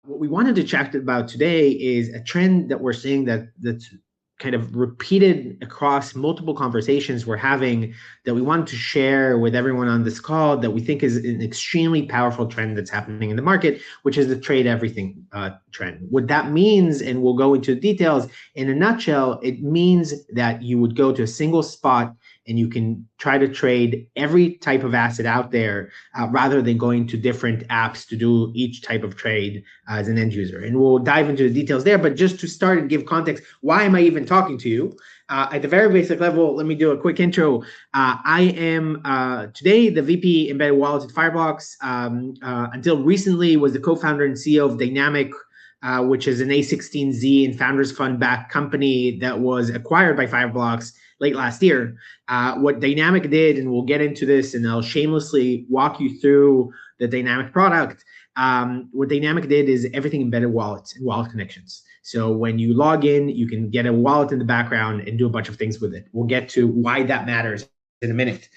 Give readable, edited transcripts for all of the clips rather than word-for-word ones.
What we wanted to chat about today is a trend that we're seeing that's kind of repeated across multiple conversations we're having, that we wanted to share with everyone on this call, that we think is an extremely powerful trend that's happening in the market, which is the trade everything trend. What that means, and we'll go into the details, in a nutshell, it means that you would go to a single spot and you can try to trade every type of asset out there, rather than going to different apps to do each type of trade as an end user. And we'll dive into the details there. But just to start and give context, why am I even talking to you? At the very basic level, let me do a quick intro. I am today the VP Embedded Wallets at Fireblocks. Until recently, was the co-founder and CEO of Dynamic, which is an A16Z and Founders Fund-backed company that was acquired by Fireblocks late last year. What Dynamic did, and we'll get into this, and I'll shamelessly walk you through the Dynamic product. What Dynamic did is everything embedded wallets and wallet connections. So when you log in, you can get a wallet in the background and do a bunch of things with it. We'll get to why that matters in a minute.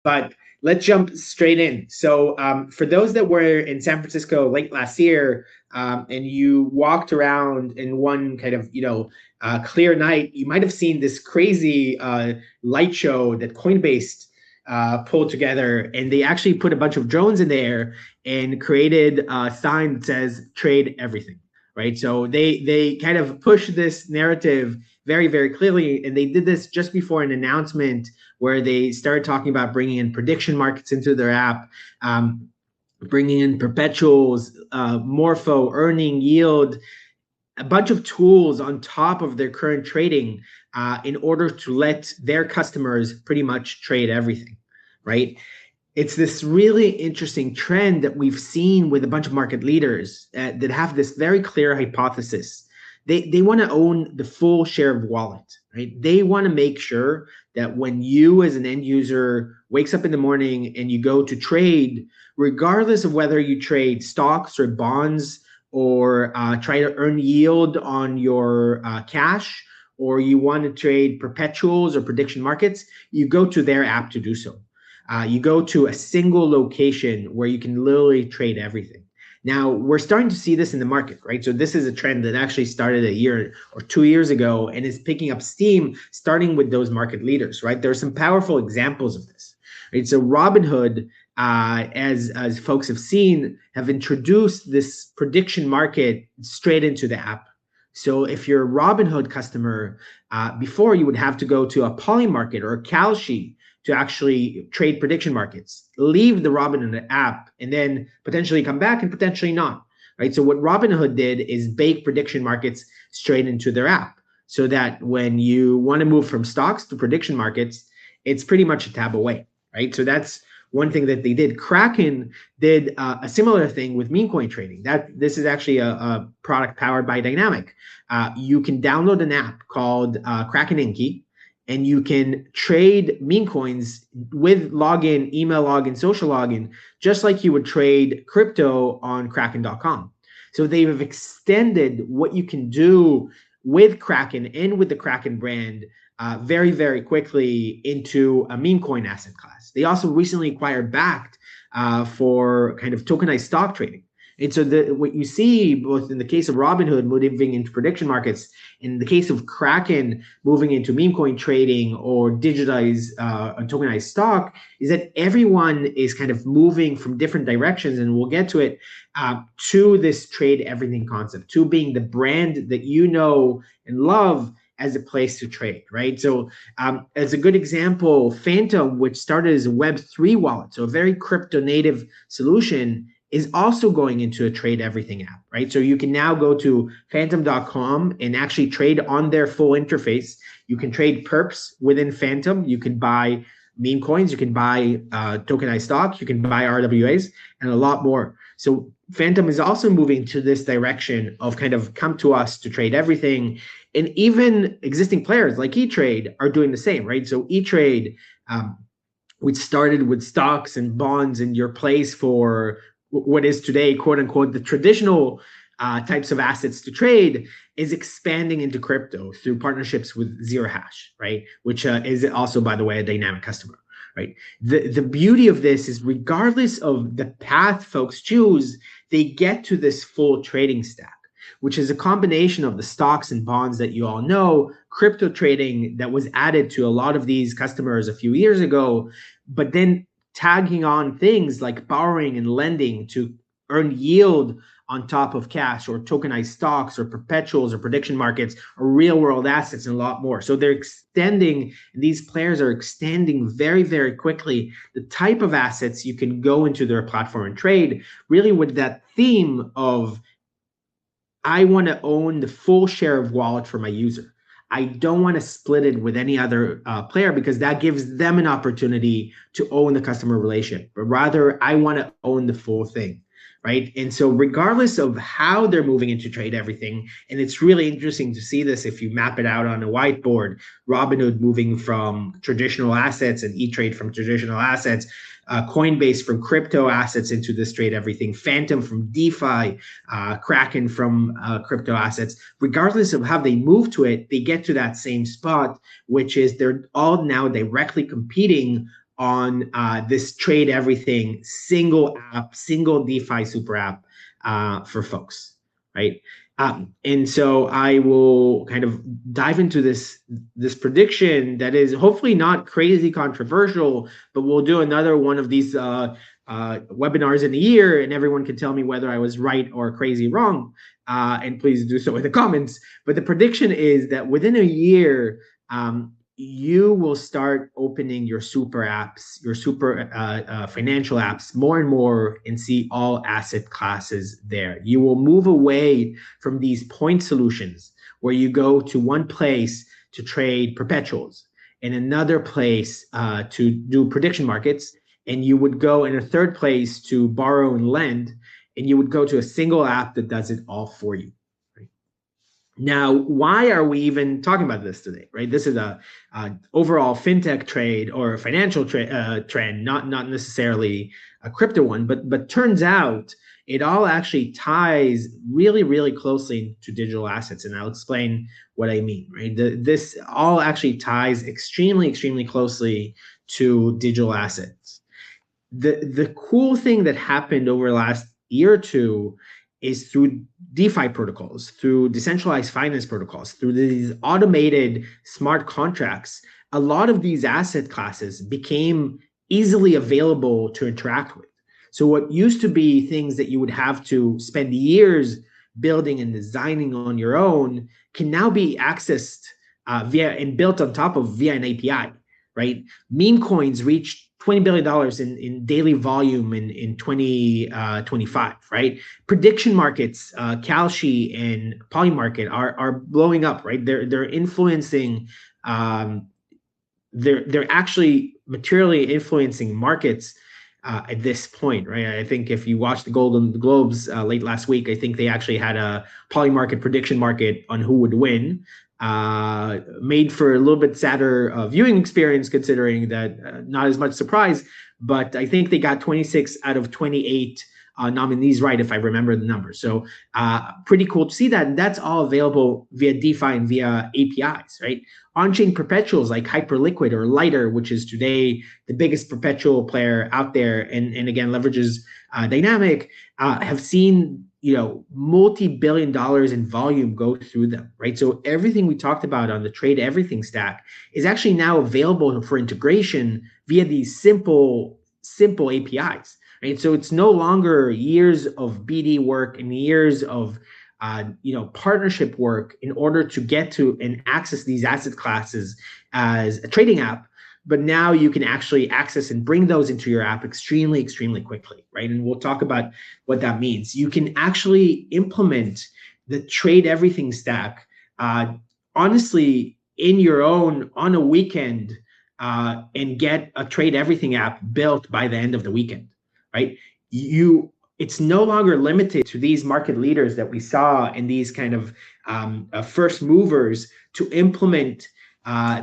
But let's jump straight in. So for those that were in San Francisco late last year, and you walked around in one kind of, clear night, you might have seen this crazy light show that Coinbase pulled together, and they actually put a bunch of drones in there and created a sign that says "Trade Everything." Right, so they kind of push this narrative very, very clearly, and they did this just before an announcement where they started talking about bringing in prediction markets into their app, bringing in perpetuals, morpho, earning yield, a bunch of tools on top of their current trading, in order to let their customers pretty much trade everything, right? It's this really interesting trend that we've seen with a bunch of market leaders that have this very clear hypothesis. They want to own the full share of wallet, right? They want to make sure that when you as an end user wakes up in the morning and you go to trade, regardless of whether you trade stocks or bonds, or try to earn yield on your cash, or you want to trade perpetuals or prediction markets, you go to their app to do so. You go to a single location where you can literally trade everything. Now, we're starting to see this in the market, right? So this is a trend that actually started a year or 2 years ago and is picking up steam, starting with those market leaders, right? There are some powerful examples of this, right? So Robinhood, as folks have seen, have introduced this prediction market straight into the app. So if you're a Robinhood customer, before you would have to go to a Polymarket or a Kalshi to actually trade prediction markets, leave the Robinhood app, and then potentially come back and potentially not, right? So what Robinhood did is bake prediction markets straight into their app, so that when you want to move from stocks to prediction markets, it's pretty much a tab away, right? So that's one thing that they did. Kraken did a similar thing with meme coin trading. This is actually a product powered by Dynamic. You can download an app called Kraken Inky, and you can trade meme coins with login, email login, social login, just like you would trade crypto on Kraken.com. So they have extended what you can do with Kraken and with the Kraken brand very, very quickly into a meme coin asset class. They also recently acquired Bakkt for kind of tokenized stock trading. And so what you see, both in the case of Robinhood moving into prediction markets, in the case of Kraken moving into meme coin trading or digitized tokenized stock, is that everyone is kind of moving from different directions, and we'll get to it, to this trade everything concept, to being the brand that you know and love as a place to trade, right? So as a good example, Phantom, which started as a Web3 wallet, so a very crypto native solution, is also going into a trade everything app, right? So you can now go to phantom.com and actually trade on their full interface. You can trade perps within Phantom. You can buy meme coins. You can buy tokenized stock. You can buy RWAs and a lot more. So Phantom is also moving to this direction of kind of come to us to trade everything. And even existing players like E-Trade are doing the same, right? So E-Trade, which started with stocks and bonds and your place for what is today, quote unquote, the traditional types of assets to trade, is expanding into crypto through partnerships with Zero Hash, right? Which is also, by the way, a Dynamic customer. right? The beauty of this is regardless of the path folks choose, they get to this full trading stack, which is a combination of the stocks and bonds that you all know, crypto trading that was added to a lot of these customers a few years ago, but then tagging on things like borrowing and lending to earn yield on top of cash, or tokenized stocks or perpetuals or prediction markets or real world assets, and a lot more. So they're extending, these players are extending very, very quickly the type of assets you can go into their platform and trade, really with that theme of, I want to own the full share of wallet for my user. I don't want to split it with any other player, because that gives them an opportunity to own the customer relationship, but rather I want to own the full thing, right? And so regardless of how they're moving into trade everything, and it's really interesting to see this if you map it out on a whiteboard, Robinhood moving from traditional assets and E-Trade from traditional assets, Coinbase from crypto assets into this trade everything, Phantom from DeFi, Kraken from crypto assets. Regardless of how they move to it, they get to that same spot, which is they're all now directly competing on this trade everything single app, single DeFi super app for folks, right? And so I will kind of dive into this prediction that is hopefully not crazy controversial, but we'll do another one of these webinars in a year, and everyone can tell me whether I was right or crazy wrong. And please do so in the comments. But the prediction is that within a year, you will start opening your super apps, your super financial apps more and more, and see all asset classes there. You will move away from these point solutions where you go to one place to trade perpetuals, and another place to do prediction markets, and you would go in a third place to borrow and lend, and you would go to a single app that does it all for you. Now, why are we even talking about this today, right? This is a overall fintech trade or a financial trend, not necessarily a crypto one, but turns out it all actually ties really, really closely to digital assets, and I'll explain what I mean, right? This all actually ties extremely, extremely closely to digital assets. The cool thing that happened over the last year or two is through DeFi protocols, through decentralized finance protocols, through these automated smart contracts, a lot of these asset classes became easily available to interact with. So what used to be things that you would have to spend years building and designing on your own can now be accessed via and built on top of via an API, right? Meme coins reached $20 billion in daily volume in 2025, right? Prediction markets, Kalshi and Polymarket are blowing up, right? They're influencing, they're actually materially influencing markets at this point, right? I think if you watched the Golden Globes late last week, I think they actually had a Polymarket prediction market on who would win. Made for a little bit sadder viewing experience, considering that not as much surprise, but I think they got 26 out of 28 nominees right, if I remember the numbers. So pretty cool to see that. And that's all available via DeFi and via APIs, right? On-chain perpetuals like Hyperliquid or Lighter, which is today the biggest perpetual player out there, and again leverages Dynamic, have seen multi-billion dollars in volume go through them, right? So everything we talked about on the trade everything stack is actually now available for integration via these simple APIs, right? So it's no longer years of BD work and years of partnership work in order to get to and access these asset classes as a trading app. But now you can actually access and bring those into your app extremely, extremely quickly, right? And we'll talk about what that means. You can actually implement the trade everything stack, honestly, in your own on a weekend, and get a trade everything app built by the end of the weekend, right? It's no longer limited to these market leaders that we saw and these kind of first movers to implement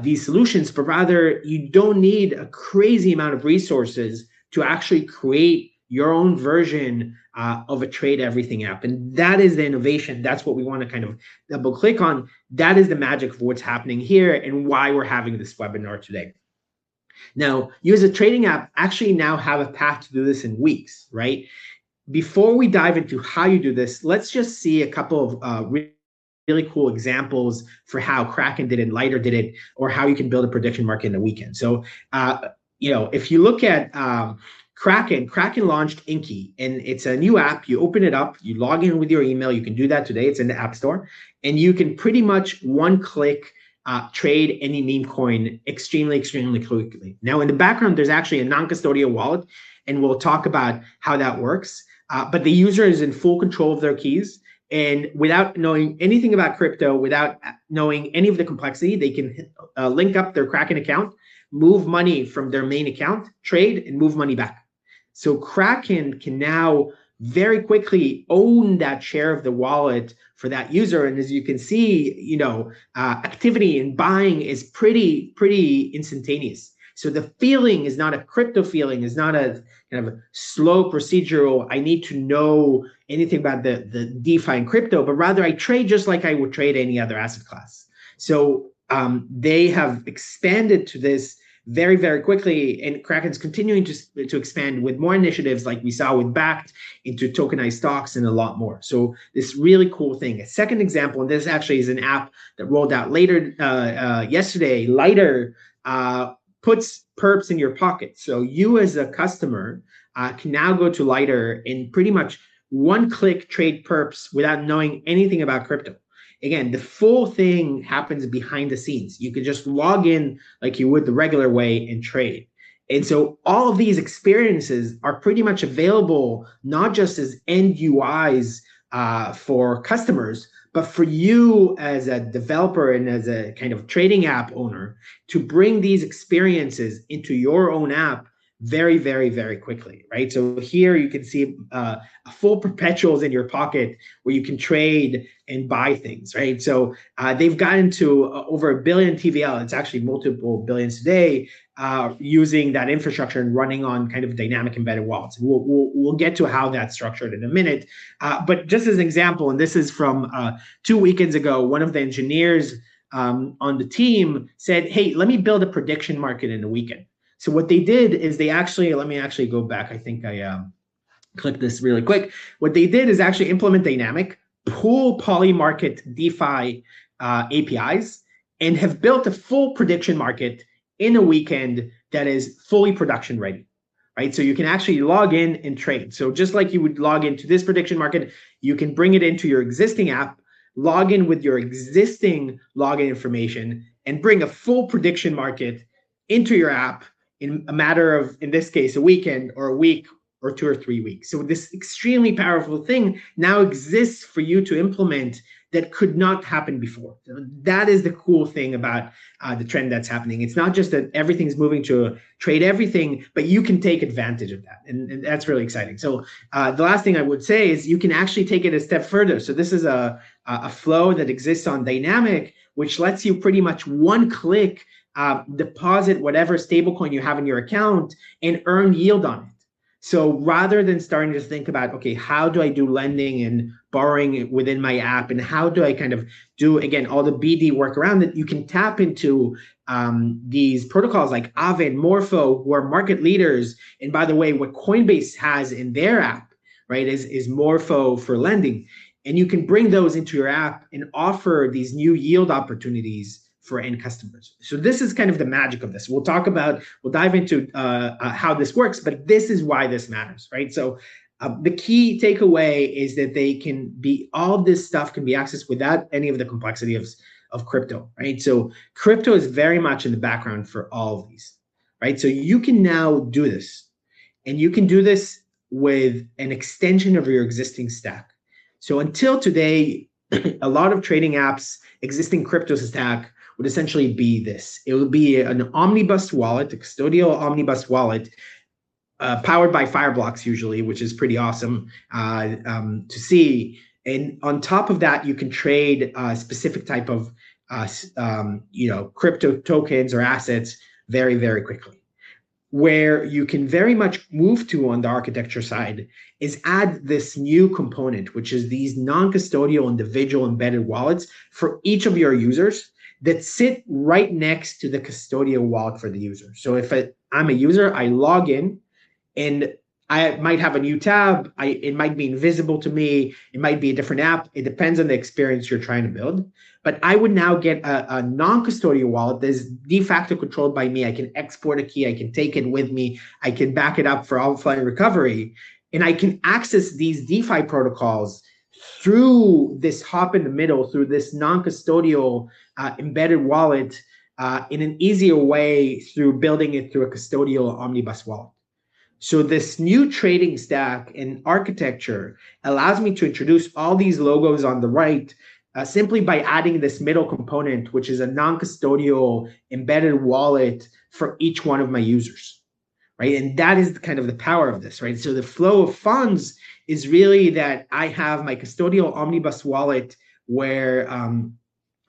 these solutions, but rather you don't need a crazy amount of resources to actually create your own version of a trade everything app. And that is the innovation. That's what we want to kind of double click on. That is the magic of what's happening here and why we're having this webinar today. Now, you as a trading app actually now have a path to do this in weeks, right? Before we dive into how you do this, let's just see a couple of really cool examples for how Kraken did it, Lighter did it, or how you can build a prediction market in a weekend. So, if you look at Kraken launched Inky, and it's a new app. You open it up, you log in with your email. You can do that today. It's in the App Store, and you can pretty much one click trade any meme coin extremely, extremely quickly. Now, in the background, there's actually a non-custodial wallet, and we'll talk about how that works. But the user is in full control of their keys. And without knowing anything about crypto, without knowing any of the complexity, they can link up their Kraken account, move money from their main account, trade, and move money back. So Kraken can now very quickly own that share of the wallet for that user. And as you can see, activity in buying is pretty instantaneous. So the feeling is not a crypto feeling, is not a kind of a slow procedural, I need to know anything about the DeFi and crypto, but rather I trade just like I would trade any other asset class. So they have expanded to this very, very quickly, and Kraken's continuing to expand with more initiatives like we saw with Backed into tokenized stocks and a lot more. So this really cool thing. A second example, and this actually is an app that rolled out later yesterday, Lighter, puts perps in your pocket. So you as a customer can now go to Lighter and pretty much one click trade perps without knowing anything about crypto. Again, the full thing happens behind the scenes. You can just log in like you would the regular way and trade. And so all of these experiences are pretty much available, not just as end UIs for customers, but for you as a developer and as a kind of trading app owner to bring these experiences into your own app very, very, very quickly, right? So here you can see a full perpetuals in your pocket where you can trade and buy things, right? So they've gotten to over 1 billion TVL. It's actually multiple billions today using that infrastructure and running on kind of dynamic embedded wallets. We'll get to how that's structured in a minute. But just as an example, and this is from 2 weekends ago, one of the engineers on the team said, hey, let me build a prediction market in a weekend. So what they did is let me actually go back. I think I clicked this really quick. What they did is actually implement dynamic, pull Polymarket DeFi APIs, and have built a full prediction market in a weekend that is fully production ready, right? So you can actually log in and trade. So just like you would log into this prediction market, you can bring it into your existing app, log in with your existing login information, and bring a full prediction market into your app in a matter of, in this case, a weekend or a week or 2 or 3 weeks. So this extremely powerful thing now exists for you to implement that could not happen before. So that is the cool thing about the trend that's happening. It's not just that everything's moving to trade everything, but you can take advantage of that. And that's really exciting. So the last thing I would say is you can actually take it a step further. So this is a flow that exists on Dynamic, which lets you pretty much one click deposit whatever stablecoin you have in your account and earn yield on it. So rather than starting to think about, okay, how do I do lending and borrowing within my app, and how do I kind of do, again, all the BD work around it, you can tap into these protocols like Aave and Morpho, who are market leaders. And by the way, what Coinbase has in their app, right, is Morpho for lending. And you can bring those into your app and offer these new yield opportunities for end customers. So this is kind of the magic of this. We'll dive into how this works, but this is why this matters, right? So the key takeaway is that all of this stuff can be accessed without any of the complexity of crypto, right? So crypto is very much in the background for all of these, right? So you can now do this, and you can do this with an extension of your existing stack. So until today, a lot of trading apps, existing crypto stack would essentially be this. It would be an omnibus wallet, a custodial omnibus wallet, powered by Fireblocks usually, which is pretty awesome to see. And on top of that, you can trade a specific type of crypto tokens or assets very, very quickly. Where you can very much move to on the architecture side is add this new component, which is these non-custodial individual embedded wallets for each of your users that sit right next to the custodial wallet for the user. So if I'm a user, I log in and I might have a new tab. It might be invisible to me. It might be a different app. It depends on the experience you're trying to build. But I would now get a non-custodial wallet that is de facto controlled by me. I can export a key. I can take it with me. I can back it up for offline recovery. And I can access these DeFi protocols through this hop in the middle, through this non-custodial embedded wallet in an easier way through building it through a custodial omnibus wallet. So this new trading stack and architecture allows me to introduce all these logos on the right simply by adding this middle component, which is a non-custodial embedded wallet for each one of my users, right? And that is kind of the power of this, right? So the flow of funds is really that I have my custodial omnibus wallet where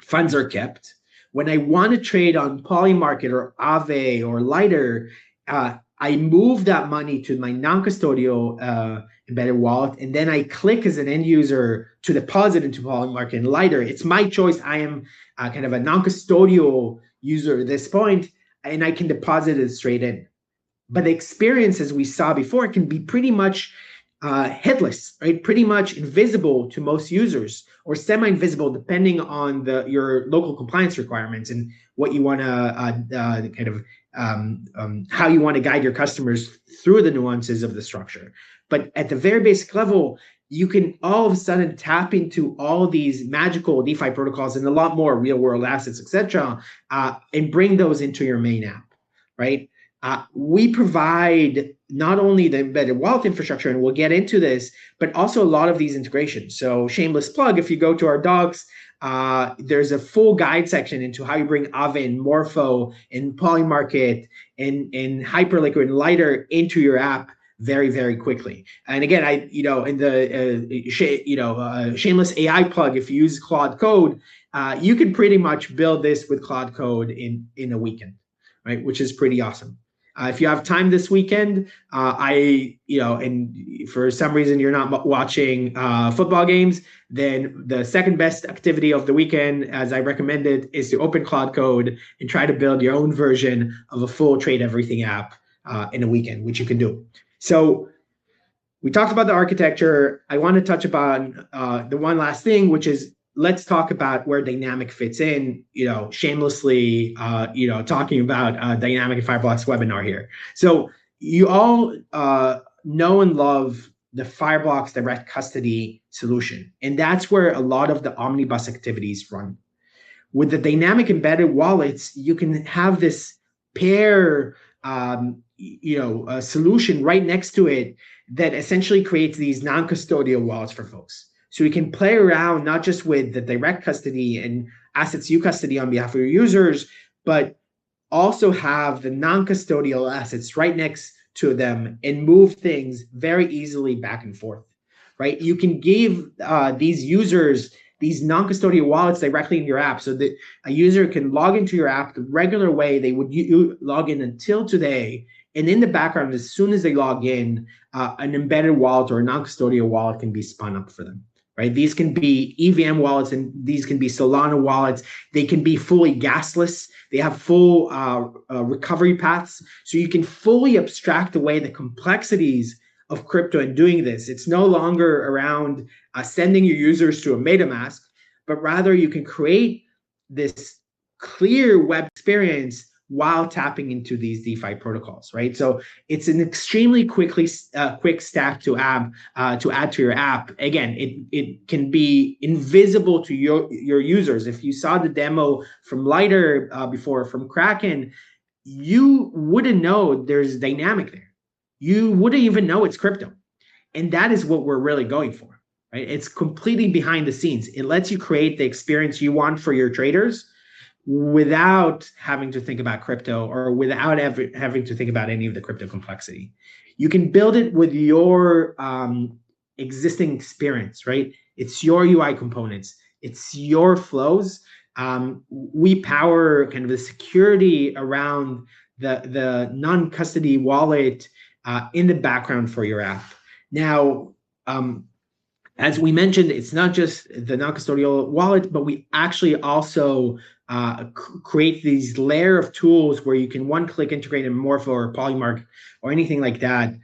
funds are kept. When I want to trade on Polymarket or Aave or Lighter, I move that money to my non-custodial embedded wallet, and then I click as an end user to deposit into Polymarket and Lighter. It's my choice. I am kind of a non-custodial user at this point, and I can deposit it straight in. But the experience, as we saw before, can be pretty much headless, right? Pretty much invisible to most users, or semi-invisible depending on your local compliance requirements and what you want to kind of how you want to guide your customers through the nuances of the structure. But at the very basic level, you can all of a sudden tap into all these magical DeFi protocols and a lot more real-world assets, etc., and bring those into your main app, right? We provide not only the embedded wallet infrastructure, and we'll get into this, but also a lot of these integrations. So shameless plug, if you go to our docs, there's a full guide section into how you bring Aave and Morpho and Polymarket and Hyperliquid and Lighter into your app very, very quickly. And again, in the shameless AI plug, if you use Claude Code, you can pretty much build this with Claude Code in a weekend, right? Which is pretty awesome. If you have time this weekend, and for some reason you're not watching football games, then the second best activity of the weekend, as I recommended, is to open Claude Code and try to build your own version of a full Trade Everything app in a weekend, which you can do. So we talked about the architecture. I want to touch upon the one last thing, which is let's talk about where dynamic fits in, shamelessly, talking about dynamic and Fireblocks webinar here. So you all know and love the Fireblocks direct custody solution. And that's where a lot of the omnibus activities run. With the dynamic embedded wallets, you can have this pair, a solution right next to it that essentially creates these non-custodial wallets for folks. So you can play around not just with the direct custody and assets you custody on behalf of your users, but also have the non-custodial assets right next to them and move things very easily back and forth, right? You can give these users these non-custodial wallets directly in your app so that a user can log into your app the regular way they would log in until today. And in the background, as soon as they log in, an embedded wallet or a non-custodial wallet can be spun up for them. Right? These can be EVM wallets and these can be Solana wallets. They can be fully gasless. They have full recovery paths. So you can fully abstract away the complexities of crypto in doing this. It's no longer around sending your users to a MetaMask, but rather you can create this clear web experience while tapping into these DeFi protocols, right? So it's an extremely quick stack to add to your app. Again, it can be invisible to your users. If you saw the demo from Lighter before, from Kraken, you wouldn't know there's dynamic there. You wouldn't even know it's crypto. And that is what we're really going for, right? It's completely behind the scenes. It lets you create the experience you want for your traders without having to think about crypto or without having to think about any of the crypto complexity. You can build it with your existing experience, right? It's your UI components. It's your flows. We power kind of the security around the non-custody wallet in the background for your app. Now, as we mentioned, it's not just the non-custodial wallet, but we actually also create these layer of tools where you can one-click integrate a Morpho or Polymark or anything like that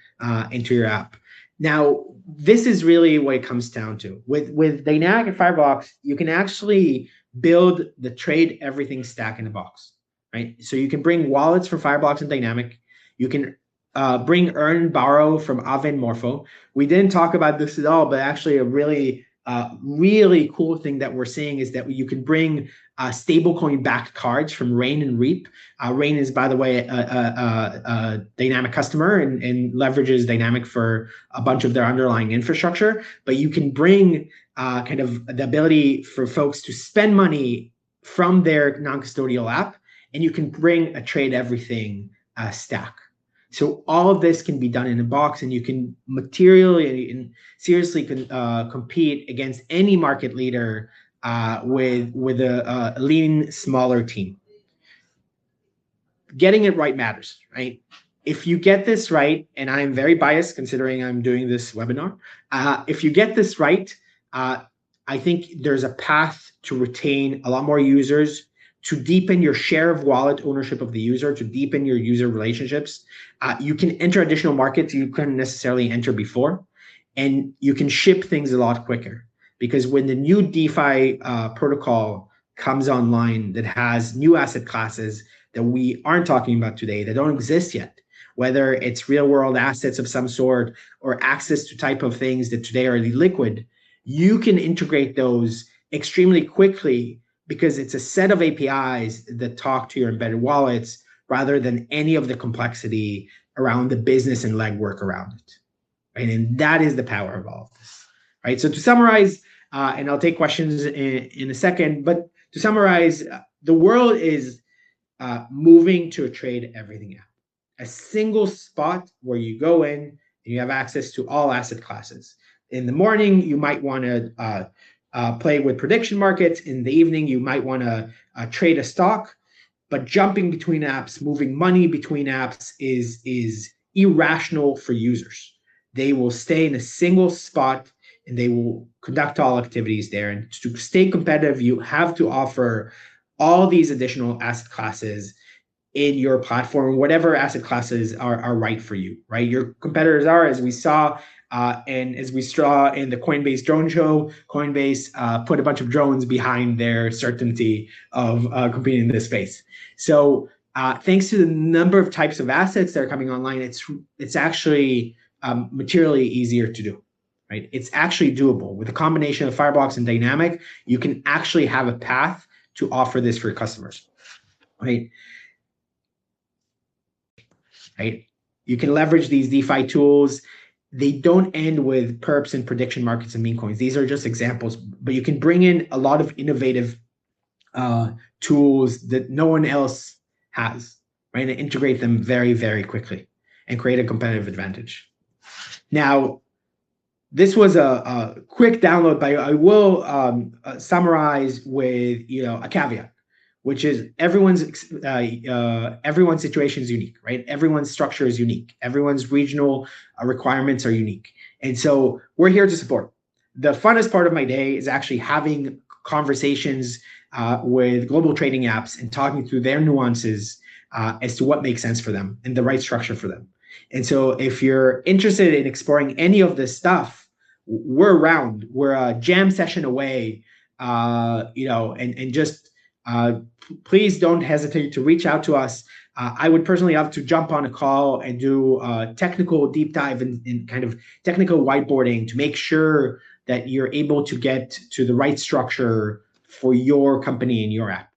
into your app. Now, this is really what it comes down to. With Dynamic and Fireblocks, you can actually build the trade everything stack in a box, right? So you can bring wallets from Fireblocks and Dynamic. You can bring earn and borrow from Aave and Morpho. We didn't talk about this at all, but actually a really cool thing that we're seeing is that you can bring stablecoin backed cards from Rain and Reap. Rain is, by the way, a Dynamic customer and leverages Dynamic for a bunch of their underlying infrastructure. But you can bring kind of the ability for folks to spend money from their non-custodial app, and you can bring a trade everything stack. So all of this can be done in a box, and you can materially and seriously compete against any market leader with a lean, smaller team. Getting it right matters, right? If you get this right, and I'm very biased considering I'm doing this webinar, if you get this right, I think there's a path to retain a lot more users, to deepen your share of wallet ownership of the user, to deepen your user relationships. You can enter additional markets you couldn't necessarily enter before, and you can ship things a lot quicker. Because when the new DeFi protocol comes online that has new asset classes that we aren't talking about today, that don't exist yet, whether it's real world assets of some sort or access to type of things that today are liquid, you can integrate those extremely quickly because it's a set of APIs that talk to your embedded wallets rather than any of the complexity around the business and legwork around it, right? And that is the power of all of this, right? So to summarize, and I'll take questions in a second, but to summarize, the world is moving to a trade everything app, a single spot where you go in and you have access to all asset classes. In the morning, you might want to play with prediction markets. In the evening, you might want to trade a stock, but jumping between apps, moving money between apps is irrational for users. They will stay in a single spot and they will conduct all activities there. And to stay competitive, you have to offer all these additional asset classes in your platform, whatever asset classes are right for you, right? Your competitors are, as we saw, and as we saw in the Coinbase drone show, Coinbase put a bunch of drones behind their certainty of competing in this space. So thanks to the number of types of assets that are coming online, it's actually materially easier to do, right? It's actually doable. With a combination of Fireblocks and Dynamic, you can actually have a path to offer this for your customers, right? Right? You can leverage these DeFi tools. They don't end with perps and prediction markets and meme coins. These are just examples, but you can bring in a lot of innovative tools that no one else has, right? And integrate them very, very quickly and create a competitive advantage. Now, this was a quick download, but I will summarize with a caveat, which is everyone's situation is unique, right? Everyone's structure is unique. Everyone's regional requirements are unique. And so we're here to support. The funnest part of my day is actually having conversations with global trading apps and talking through their nuances as to what makes sense for them and the right structure for them. And so if you're interested in exploring any of this stuff, we're around. We're a jam session away, and just please don't hesitate to reach out to us. I would personally love to jump on a call and do a technical deep dive in kind of technical whiteboarding to make sure that you're able to get to the right structure for your company and your app.